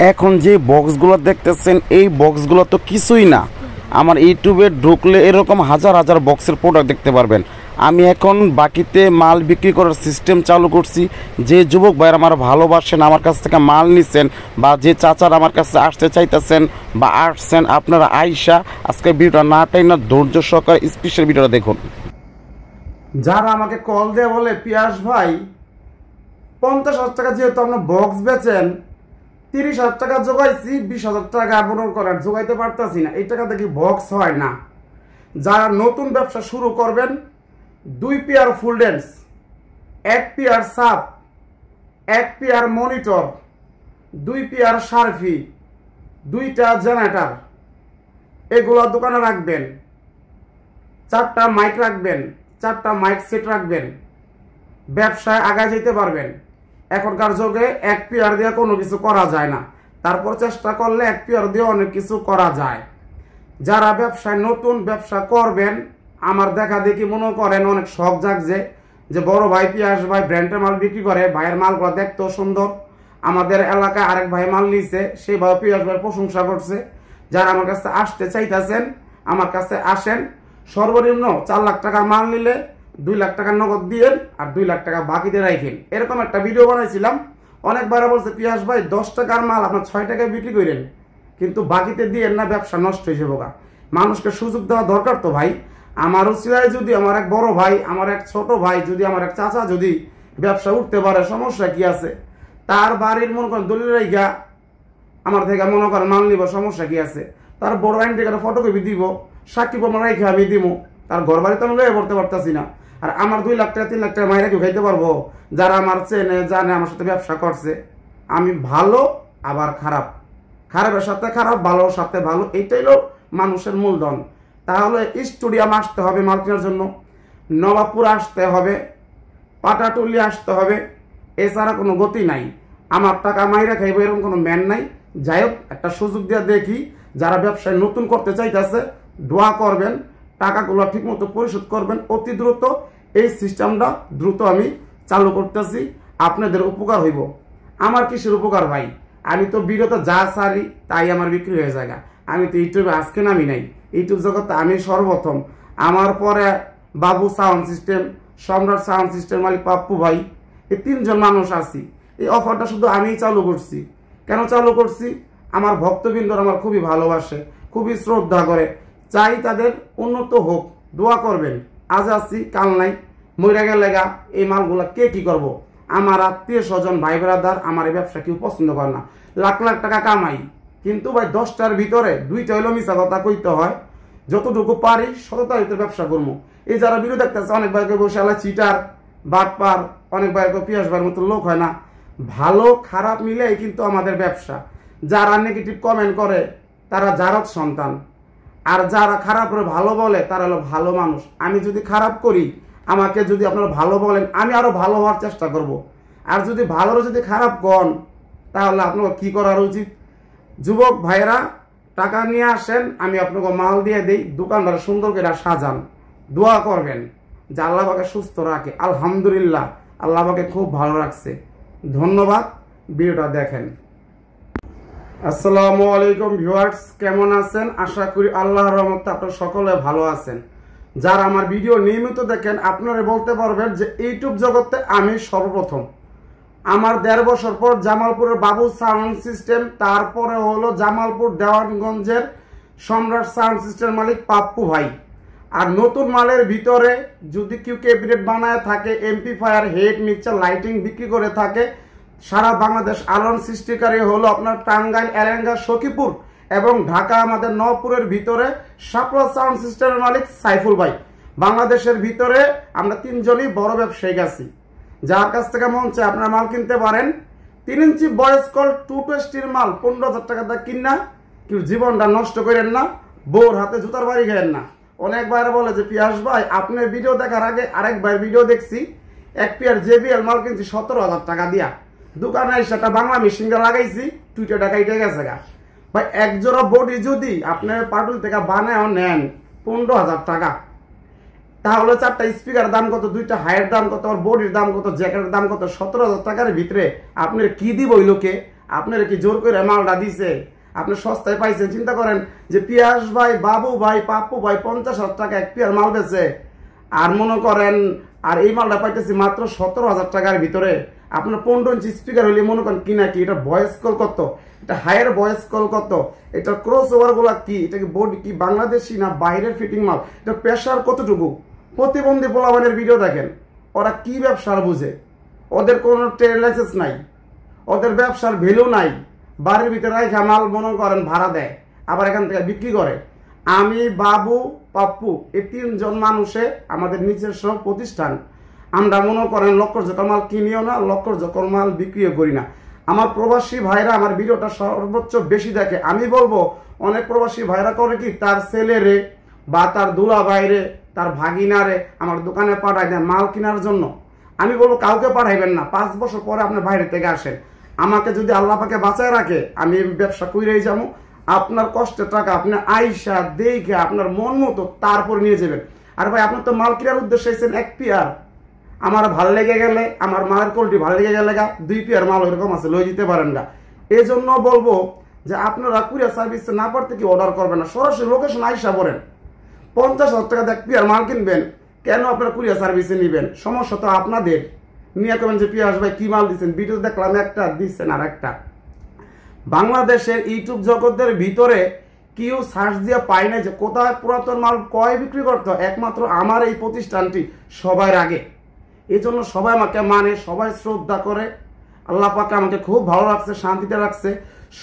এখন যে বক্সগুলো দেখতেছেন এই বক্সগুলো তো কিছুই না। আমার ইউটিউবে ঢুকলে এরকম হাজার হাজার বক্সের প্রোডাক্ট দেখতে পারবেন। আমি এখন বাকিতে মাল বিক্রি করার সিস্টেম চালু করছি। যে যুবক ভাইয়ের আমার ভালোবাসেন, আমার কাছ থেকে মাল নিচ্ছেন, বা যে চাচার আমার কাছে আসতে চাইতেছেন বা আসছেন, আপনারা আইসা আজকে ভিডিওটা না টাইনা ধৈর্য সহকারে স্পেশাল ভিডিওটা দেখুন। যারা আমাকে কল দিয়ে বলে পিয়াস ভাই 50,000 টাকা যেহেতু আপনার বক্স বেচেন, 30,000 টাকা জোগাইছি, 20,000 টাকা মনে করেন জোগাইতে পারতেছি না, এই টাকা দেখি বক্স হয় না। যারা নতুন ব্যবসা শুরু করবেন, 2 পেয়ার ফুল ড্যান্স, 1 পেয়ার সাপ, 1 পেয়ার মনিটর, 2 পেয়ার সার্ফি, 2টা জেনারেটর, এগুলো দোকানে রাখবেন। 4টা মাইক রাখবেন, 4টা মাইক সেট রাখবেন, ব্যবসায় আগায় যেতে পারবেন। এখনকার যুগে 1 পেয়ার দিয়ে কোনো কিছু করা যায় না, তারপর চেষ্টা করলে 1 পেয়ার দিয়ে অনেক কিছু করা যায়। যারা ব্যবসায় নতুন ব্যবসা করবেন, আমার দেখা দেখি মনে করেন অনেক শখ জাগছে যে বড় ভাই পিয়াস ভাই ব্র্যান্ডের মাল বিক্রি করে, ভাইয়ের মালগুলো দেখতেও সুন্দর। আমাদের এলাকায় আরেক ভাই মাল নিছে, সেই ভাই পিয়াস ভাইয়ের প্রশংসা করছে। যারা আমার কাছে আসতে চাইতেছেন, আমার কাছে আসেন। সর্বনিম্ন 4 লাখ টাকার মাল নিলে 2 লাখ টাকা নগদ দিয়েন আর 2 লাখ টাকা বাকিতে রাখেন। এরকম একটা ভিডিও বানাইছিলাম। অনেকবার বলছে পিয়াস ভাই 10 টাকার মাল আপনার 6 টাকায় বিক্রি করেন, কিন্তু বাকিতে দিয়েন না, ব্যবসা নষ্ট হয়ে যাবো। মানুষকে সুযোগ দেওয়া দরকার তো ভাই। আমার উচিলায় যদি আমার এক বড় ভাই, আমার এক ছোট ভাই, যদি আমার এক চাচা যদি ব্যবসা উঠতে পারে, সমস্যা কি আছে? তার বাড়ির মনে করেন দলিল রেখা আমার থেকে মনে করেন মাল নিব, সমস্যা কি আছে? তার বড় আইন থেকে ফটোকপি দিব, সাক্ষী প্রমাণ রেখে আমি দিব। তার ঘর বাড়িতে আমি লয়ে পড়তে পারতেছি না, আর আমার 2 লাখ টাকা 3 লাখ টাকা মাইরা কেউ খাইতে পারবো? যারা আমার চেনে জানে, আমার সাথে ব্যবসা করছে। আমি ভালো আবার খারাপ, খারাপের সাথে খারাপ, ভালোর সাথে ভালো, এইটাই হলো মানুষের মূলধন। তাহলে স্টুডিয়াম আসতে হবে মাল কেনার জন্য, নবাবপুর আসতে হবে, পাটাটুলি আসতে হবে, এছাড়া কোনো গতি নাই। আমার টাকা মাইরা খাইব এরকম কোনো ম্যান নাই। যাই হোক, একটা সুযোগ দিয়ে দেখি যারা ব্যবসায় নতুন করতে চাইতেছে, দোয়া করবেন, টাকাগুলো ঠিক মতো পরিশোধ করবেন অতি দ্রুত। এই সিস্টেমটা দ্রুত আমি চালু করতেছি, আপনাদের উপকার হইব। আমার কিসের উপকার ভাই? আমি তো বিরত যা সারি তাই আমার বিক্রি হয়ে যায়। আমি তো ইউটিউবে আজকে নামি নাই, ইউটিউব জগতে আমি সর্বপ্রথম। আমার পরে বাবু সাউন্ড সিস্টেম, সম্রাট সাউন্ড সিস্টেম মালিক পাপ্পু ভাই, এই 3 জন মানুষ আছি। এই অফারটা শুধু আমিই চালু করছি। কেন চালু করছি? আমার ভক্তবৃন্দর আমার খুবই ভালোবাসে, খুবই শ্রদ্ধা করে, চাই তাদের উন্নত হোক, দোয়া করবেন। আজ আছি কাল নাই, মইরা গেলে গা এই মালগুলা কে কি করব? আমার আত্মীয় স্বজন ভাই ব্রাদার আমার এই ব্যবসা কেউ পছন্দ করে না। লাখ লাখ টাকা কামাই, কিন্তু ভাই 10টার ভিতরে 2টা হইলো মিছা কথা কইতে হয়। যতটুকু পারি সততার ভিতরে ব্যবসা করবো। এই যারা ভিডিও দেখতেছে, অনেক ভাইকে বসে আলা চিটার বাটপার, অনেক ভাইকে পিয়াস ভাইয়ের মতো লোক হয় না। ভালো খারাপ মিলেই কিন্তু আমাদের ব্যবসা। যারা নেগেটিভ কমেন্ট করে তারা জারদ সন্তান, আর যারা খারাপ করে ভালো বলে তারা হলো ভালো মানুষ। আমি যদি খারাপ করি, আমাকে যদি আপনারা ভালো বলেন, আমি আরো ভালো হওয়ার চেষ্টা করব। আর যদি ভালোরও যদি খারাপ কন, তাহলে আপনাকে কি করার উচিত? যুবক ভাইরা টাকা নিয়ে আসেন, আমি আপনাকে মাল দিয়ে দিই, দোকানদার সুন্দর করে সাজান। দোয়া করবেন যে আল্লাহ পাকে সুস্থ রাখে। আলহামদুলিল্লাহ, আল্লাহ পাকে খুব ভালো রাখছে। ধন্যবাদ, ভিডিওটা দেখেন। আসসালামু আলাইকুম ভিউয়ার্স, কেমন আছেন? আশা করি আল্লাহর রহমতে আপনারা সকলে ভালো আছেন। যারা আমার ভিডিও নিয়মিত দেখেন, আপনারা বলতে পারবেন যে ইউটিউব জগতে আমি সর্বপ্রথম। আমার 1.5 বছর পর জামালপুরের বাবু সাউন্ড সিস্টেম, তারপরে হলো জামালপুর দেওয়ানগঞ্জের সম্রাট সাউন্ড সিস্টেম মালিক পাপ্পু ভাই। আর নতুন মালের ভিতরে যদি কেউ ক্যাবিনেট বানায় থাকে, এমপ্লিফায়ার, হেড, মিক্সার, লাইটিং বিক্রি করে থাকে, সারা বাংলাদেশ আলোড়ন সৃষ্টিকারী হলো আপনার টাঙ্গাইল, এলেঙ্গা, সখীপুর এবং ঢাকা আমাদের নওপুরের ভিতরে শাপলা সাউন্ড সিস্টেমের মালিক সাইফুল ভাই। বাংলাদেশের ভিতরে আমরা 3 জনই বড় ব্যবসায়ী আছি, যার কাছ থেকে মন চায় আপনারা মাল কিনতে পারেন। 3 ইঞ্চি ভয়েস কল 220 মাল 15,000 টাকা দিয়ে কিনা কেউ জীবনটা নষ্ট করেন না, বউর হাতে জুতার বাড়ি খেয়েন না। অনেকবার বলে যে পিয়াস ভাই আপনার ভিডিও দেখার আগে আরেকবার ভিডিও দেখছি, 1 পেয়ার JBL মাল কিনছি 17,000 টাকা দিয়া, দোকানে সেটা বাংলা মেশিনটা লাগাইছি, 2 টাকা কেটে গেছে গা ভাই। এক জোড়া বডি যদি আপনার পাটুল থেকে বানায় নেন 15,000 টাকা, তাহলে 4টা স্পিকার দাম কত, 2টা হাইয়ের দাম কত, আর বডির দাম কত, জ্যাকেটের দাম কত? 17,000 টাকার ভিতরে আপনার কি দিব ওই লোকে? আপনারা কি জোর করে মালটা দিছে? আপনি সস্তায় পাইছেন? চিন্তা করেন যে পিয়াস ভাই, বাবু ভাই, পাপ্পু ভাই 50,000 টাকা এক পেয়ার মাল বেচে, আর মনে করেন আর এই মালটা পাইতেছি মাত্র 17,000 টাকার ভিতরে। আপনার 15 ইঞ্চি স্পিকার হইলে মনে করেন কি নাকি, এটা ভয়েস কল কত, এটা হায়ার ভয়েস কল কত, এটা ক্রস ওভার গুলা কি, এটা কি বোর্ড কি বাংলাদেশি না বাইরের ফিটিং মাল, এটা প্রেশার কতটুকু। প্রতিবন্ধী পোলাবানের ভিডিও দেখেন, ওরা কি ব্যবসার বুঝে? ওদের কোনো ট্রেড লাইসেন্স নাই, ওদের ব্যবসার ভ্যালু নাই। বাড়ির ভিতরে রাখা মাল মনে করেন ভাড়া দেয়, আবার এখান থেকে বিক্রি করে। আমি, বাবু, পাপ্পু এই 3 জন মানুষে আমাদের নিজস্ব প্রতিষ্ঠান। আমরা মনে করেন লক্ষর জোকর মাল কিনিও না, লক্ষর জোকর মাল বিক্রিও করি না। আমার প্রবাসী ভাইরা আমার ভিডিওটা সর্বোচ্চ বেশি দেখে। আমি বলবো অনেক প্রবাসী ভাইরা করে কি, তার ছেলেরে বা তার দুলা ভাইরে, তার ভাগিনারে আমার দোকানে পাঠায় দেয় মাল কেনার জন্য। আমি বলবো কাউকে পাঠাইবেন না। 5 বছর পরে আপনি বাইরে থেকে আসেন, আমাকে যদি আল্লাহ পাকে বাঁচায় রাখে আমি ব্যবসা কইরেই যাবো। আপনার কষ্টের টাকা আপনি আইসা দেখে আপনার মন মতো তারপরে নিয়ে যাবেন। আর ভাই আপনার তো মাল কেনার উদ্দেশ্যে এসেছেন 1 পেয়ার, আমার ভাল লেগে গেলে, আমার মালের কোয়ালিটি ভালো লেগে গেলে 2 পেয়ার মাল ওইরকম আছে, লই যেতে পারেন গা। এই জন্য বলবো যে আপনারা কুরিয়ার সার্ভিস না পারতে কি অর্ডার করবেন না, সরাসরি লোকেশন আইসা পড়েন। 50,000 টাকা 1 পেয়ার মাল কিনবেন, কেন আপনারা কুরিয়ার সার্ভিসে নিবেন? সমস্যা তো আপনাদের। নিয়ে করবেন যে পিয়াস ভাই কি মাল দিচ্ছেন, ভিডিও দেখলাম একটা, দিচ্ছেন আর একটা। বাংলাদেশের ইউটিউব জগতের ভিতরে কেউ সার্চ দিয়ে পায় না যে কোথায় পুরাতন মাল কয় বিক্রি করতে হয়, একমাত্র আমার এই প্রতিষ্ঠানটি সবার আগে। এই জন্য সবাই আমাকে মানে, সবাই শ্রদ্ধা করে। আল্লাহ পাকে আমাকে খুব ভালো লাগছে, শান্তিতে রাখছে।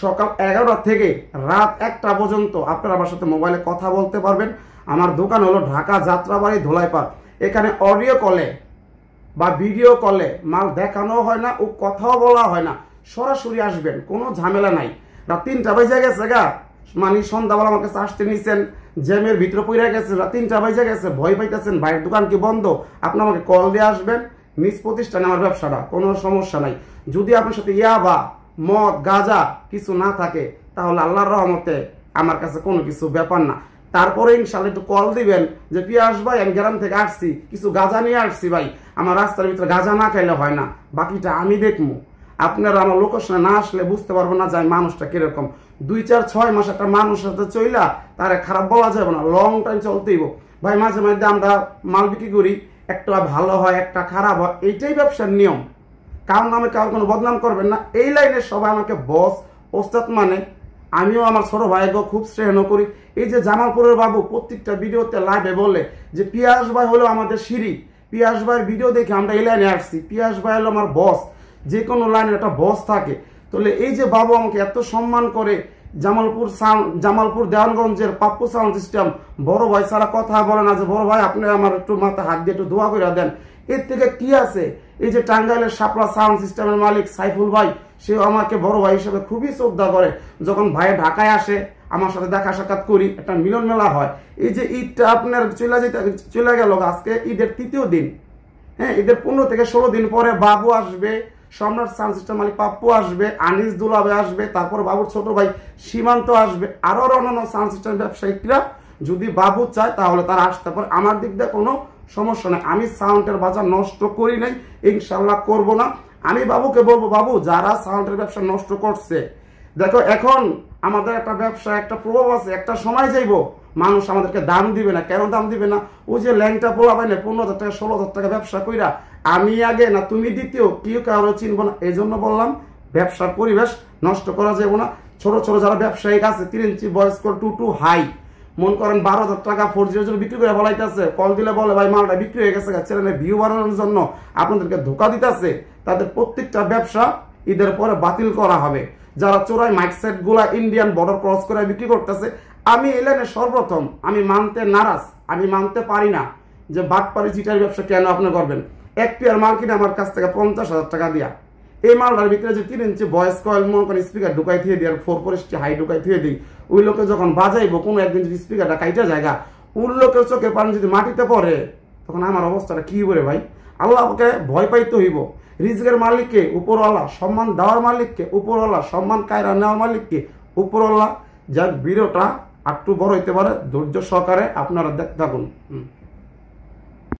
সকাল 11টা থেকে রাত 1টা পর্যন্ত আপনারা আমার সাথে মোবাইলে কথা বলতে পারবেন। আমার দোকান হলো ঢাকা যাত্রাবাড়ি ধোলাইপাড়। এখানে অডিও কলে বা ভিডিও কলে মাল দেখানো হয় না ও কথাও বলা হয় না, সরাসরি আসবেন, কোনো ঝামেলা নাই। রাত 3টা বাজে গেছে গা, মানে সন্ধ্যাবেলা আমার কাছে আসতে নিছেন, জ্যামের ভিতরে পড়ে গেছে, রাত 3টা বাজে গেছে, ভয় পাইতেছেন ভাইয়ের দোকান কি বন্ধ, আপনি আমাকে কল দিয়ে আসবেন। নিজ প্রতিষ্ঠানে আমার ব্যবসাটা, কোনো সমস্যা নাই। যদি আপনার সাথে ইয়াবা, মদ, গাঁজা কিছু না থাকে তাহলে আল্লাহর রহমতে আমার কাছে কোনো কিছু ব্যাপার না। তারপরে ইনশাল্লাহ একটু কল দিবেন যে পিয়াস ভাই আমি গ্রাম থেকে আসছি, কিছু গাঁজা নিয়ে আসছি ভাই, আমার রাস্তার ভিতরে গাঁজা না খাইলে হয় না, বাকিটা আমি দেখবো। আপনারা আমার লোকেশনে না আসলে বুঝতে পারবো না যে মানুষটা কিরকম। 2, 4, 6 মাস একটা মানুষের সাথে চইলা তারে খারাপ বলা যাবে না, লং টাইম চলতেইব ভাই। মাঝে মাঝে আমরা মাল বিক্রি করি, একটা ভালো হয় একটা খারাপ হয়, এইটাই ব্যবসার নিয়ম। কারণ আমি কারো কোনো বদনাম করবেন না। এই লাইনে সবাই আমাকে বস, ওস্তাদ মানে। আমিও আমার ছোট ভাইকে খুব স্নেহ করি। এই যে জামালপুরের বাবু প্রত্যেকটা ভিডিওতে লাইভে বলে যে পিয়াস ভাই হলো আমাদের সিঁড়ি, পিয়াস ভাইয়ের ভিডিও দেখে আমরা এই লাইনে আসছি, পিয়াস ভাই হলো আমার বস। যে কোনো লাইনের একটা বস থাকে। তাহলে এই যে বাবু আমাকে এত সম্মান করে, জামালপুর দেওয়ানগঞ্জের পাপ্পু সাউন্ড সিস্টেম বড় ভাই ছাড়া কথা বলে না যে বড় ভাই আপনি আমার একটু মাথায় হাত দিয়ে একটু দোয়া করে দেন। এর থেকে কি আছে? এই যে টাঙ্গাইলের শাপলা সাউন্ড সিস্টেমের মালিক সাইফুল ভাই, সেও আমাকে বড় ভাই হিসেবে খুবই শ্রদ্ধা করে। যখন ভাই ঢাকায় আসে আমার সাথে দেখা সাক্ষাৎ করি, একটা মিলন মেলা হয়। এই যে ঈদটা আপনার চলে গেল, আজকে ঈদের 3য় দিন। হ্যাঁ, ঈদের 15 থেকে 16 দিন পরে বাবু আসবে, সম্রাট সাউন্ড সিস্টেম মালিক পাপ্পু আসবে, আনিস দুলাবে আসবে, তারপর বাবুর ছোট ভাই সীমান্ত আসবে, আরো অন্যান্য সাউন্ড সিস্টেম ব্যবসায়িকরা যদি বাবু চায় তাহলে তারা আসতে পারে। আমার দিক দিয়ে কোনো সমস্যা নেই, আমি সাউন্ডের বাজার নষ্ট করি নাই, ইনশাল্লাহ করব না। আমি বাবুকে বলবো, বাবু যারা সাউন্ডের ব্যবসা নষ্ট করছে, দেখো এখন আমাদের একটা ব্যবসা একটা প্রভাব আছে, একটা সময় যাইব মানুষ আমাদেরকে দাম দিবে না। কেন দাম দিবে না? ওই যে ল্যাংটা পোলা পাই না 15,000 টাকা 16,000 টাকা ব্যবসা কইরা আমি আগে না তুমি দ্বিতীয়, কেউ কারো চিনবো না। এই জন্য বললাম ব্যবসার পরিবেশ নষ্ট করা যাবে না। ছোট ছোট যারা ব্যবসায়িক আছে 3 ইঞ্চি বয়স্ক 2 হাই মন করেন 12,000 টাকা 400 বিক্রি করে বলাইতেছে, কল দিলে বলে ভাই মালটা বিক্রি হয়ে গেছে, চ্যানেলে ভিউ বাড়ানোর জন্য আপনাদেরকে ধোকা দিতেছে। তাদের প্রত্যেকটা ব্যবসা ঈদের পরে বাতিল করা হবে। যারা চোরাই মাইক সেট গুলা ইন্ডিয়ান বর্ডার ক্রস করে বিক্রি করতেছে, আমি এই লাইনে সর্বপ্রথম আমি মানতে নারাজ, আমি মানতে পারি না যে বাটপারি চিটার ব্যবসা কেন আপনি করবেন। 1 পেয়ার মাল কিনে আমার কাছ থেকে 50,000 টাকা দিয়া এই মালটার ভিতরে যে 3 ইঞ্চি ভয়েস কয়েল মনে করেন স্পিকার ঢুকাই দিয়ে দিই আর 440 হাই ঢুকাই দিয়ে দিই, ওই লোকে যখন বাজাইবো কোনো একদিন যদি স্পিকারটা কাইটা জায়গা ওই লোকের চোখের পানি যদি মাটিতে পড়ে তখন আমার অবস্থাটা কি হবে ভাই? আল্লাহকে ভয় পাইতে হইব। রিজকের মালিককে উপরওয়ালা, সম্মান দেওয়ার মালিককে উপরওয়ালা, সম্মান কায়রা নেওয়ার মালিককে উপরওয়ালা। যার ভিডিওটা একটু বড় হইতে পারে, ধৈর্য সহকারে আপনারা দেখতে থাকুন।